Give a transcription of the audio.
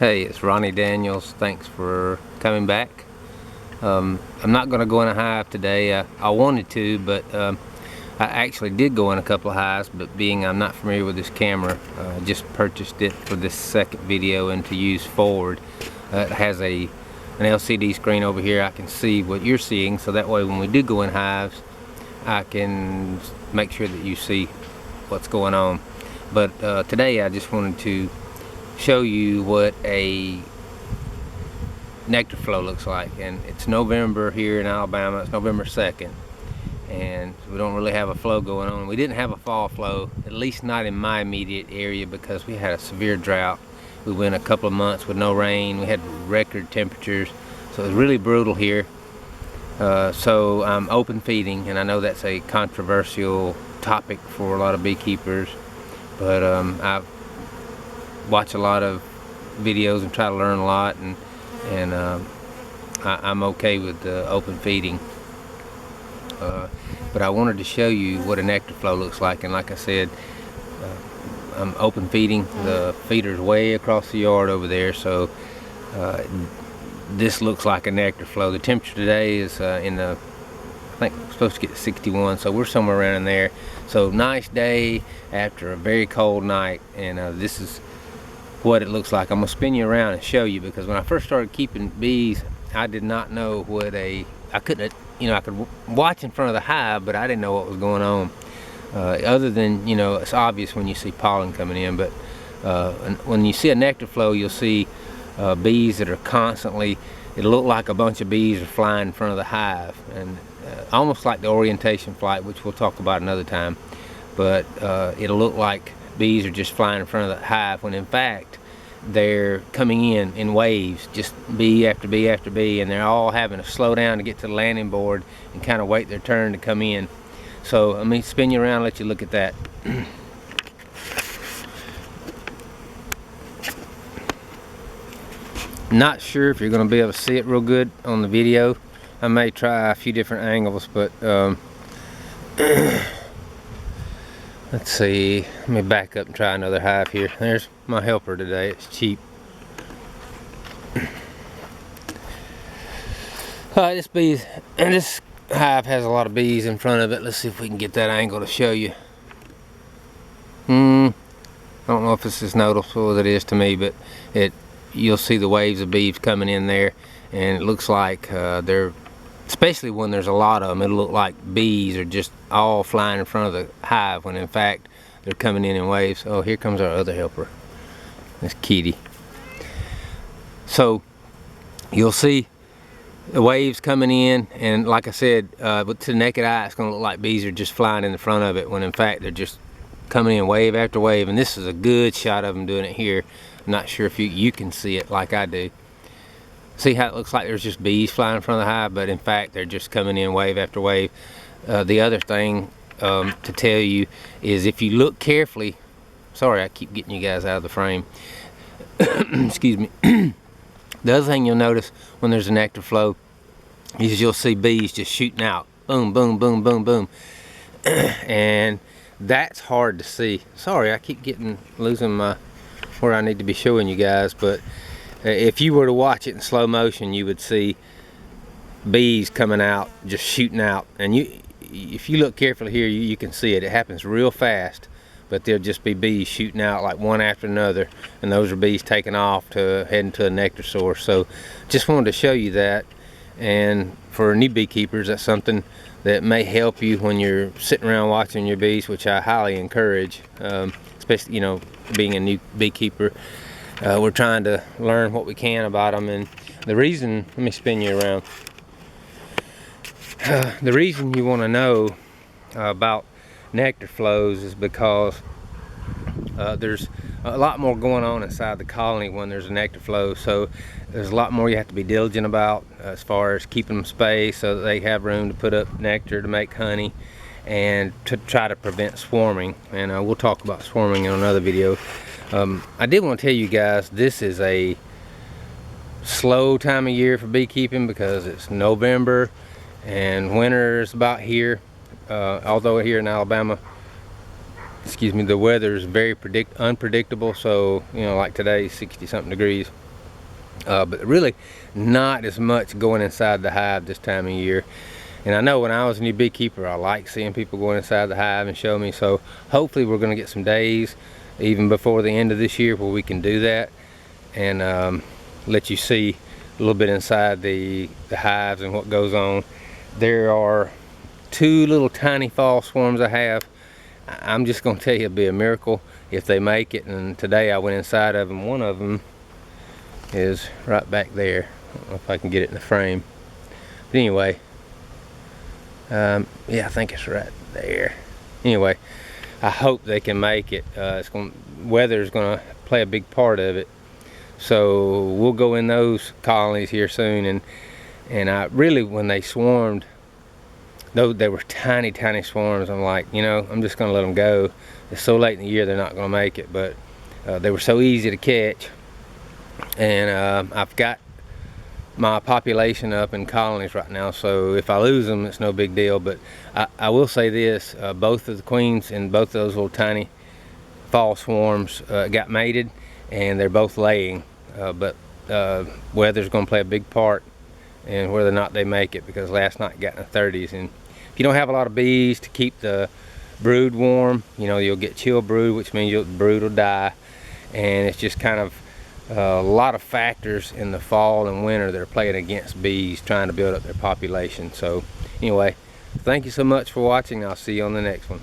Hey, it's Ronnie Daniels. Thanks for coming back. I'm not going to go in a hive today. I wanted to, but I actually did go in a couple of hives, but being I'm not familiar with this camera, I just purchased it for this second video and to use forward. It has an LCD screen over here. I can see what you're seeing, so that way when we do go in hives, I can make sure that you see what's going on. But today I just wanted to show you what a nectar flow looks like, and it's November here in Alabama. It's November 2nd, and we don't really have a flow going on. We didn't have a fall flow, at least not in my immediate area, because we had a severe drought. We went a couple of months with no rain. We had record temperatures, so it was really brutal here. So I'm open feeding, and I know that's a controversial topic for a lot of beekeepers, but I've watch a lot of videos and try to learn a lot, and I'm okay with open feeding, but I wanted to show you what a nectar flow looks like. And like I said, I'm open feeding. The feeder's way across the yard over there, so this looks like a nectar flow. The temperature today is in the, I think we're supposed to get 61, so we're somewhere around in there. So nice day after a very cold night, and this is what it looks like. I'm gonna spin you around and show you, because when I first started keeping bees, I did not know what I could watch in front of the hive, but I didn't know what was going on. Other than, it's obvious when you see pollen coming in, but when you see a nectar flow, you'll see bees that are constantly, it'll look like a bunch of bees are flying in front of the hive, and almost like the orientation flight, which we'll talk about another time. But it'll look like bees are just flying in front of the hive, when in fact they're coming in waves, just bee after bee after bee, and they're all having to slow down to get to the landing board and kind of wait their turn to come in. So let me spin you around and let you look at that. Not sure if you're going to be able to see it real good on the video. I may try a few different angles, but let's see, let me back up and try another hive here. There's my helper today, it's cheap. Alright, this hive has a lot of bees in front of it. Let's see if we can get that angle to show you. I don't know if it's as noticeable as it is to me, but you'll see the waves of bees coming in there, and it looks like they're, especially when there's a lot of them, it'll look like bees are just all flying in front of the hive, when in fact they're coming in waves. Oh, here comes our other helper. That's Kitty. So you'll see the waves coming in, and like I said, to the naked eye it's going to look like bees are just flying in the front of it, when in fact they're just coming in wave after wave. And this is a good shot of them doing it here. I'm not sure if you can see it like I do. See how it looks like there's just bees flying in front of the hive, but in fact they're just coming in wave after wave. The other thing to tell you is, if you look carefully, sorry I keep getting you guys out of the frame, excuse me. The other thing you'll notice when there's a nectar flow is you'll see bees just shooting out, boom, boom, boom, boom, boom, and that's hard to see. Sorry, I keep losing my where I need to be showing you guys, but if you were to watch it in slow motion, you would see bees coming out, just shooting out. And if you look carefully here, you can see it. It happens real fast, but there'll just be bees shooting out like one after another, and those are bees taking off to heading to a nectar source. So just wanted to show you that, and for new beekeepers, that's something that may help you when you're sitting around watching your bees, which I highly encourage, especially being a new beekeeper. We're trying to learn what we can about them, and the reason, let me spin you around, the reason you want to know about nectar flows is because there's a lot more going on inside the colony when there's a nectar flow. So there's a lot more you have to be diligent about as far as keeping them spaced so that they have room to put up nectar to make honey, and to try to prevent swarming. And we'll talk about swarming in another video. I did want to tell you guys, this is a slow time of year for beekeeping, because it's November and winter is about here. Although here in Alabama, excuse me, the weather is very unpredictable. So like today, 60 something degrees. but really not as much going inside the hive this time of year. And I know when I was a new beekeeper, I like seeing people going inside the hive and show me. So hopefully we're going to get some days even before the end of this year where we can do that and let you see a little bit inside the hives and what goes on. There are 2 little tiny fall swarms I have. I'm just going to tell you it'll be a miracle if they make it. And today I went inside of them. One of them is right back there. I don't know if I can get it in the frame. But anyway, yeah, I think it's right there. Anyway, I hope they can make it. Weather's going to play a big part of it. So we'll go in those colonies here soon. And I really, when they swarmed, though they were tiny swarms, I'm like, you know, I'm just going to let them go. It's so late in the year they're not going to make it, but they were so easy to catch. And I've got my population up in colonies right now, so if I lose them, it's no big deal. But I will say this, both of the queens and both of those little tiny fall swarms got mated, and they're both laying. But weather's going to play a big part in whether or not they make it, because last night got in the 30s. And if you don't have a lot of bees to keep the brood warm, you know, you'll get chill brood, which means the brood will die. And it's just kind of a lot of factors in the fall and winter that are playing against bees trying to build up their population. So anyway, thank you so much for watching. I'll see you on the next one.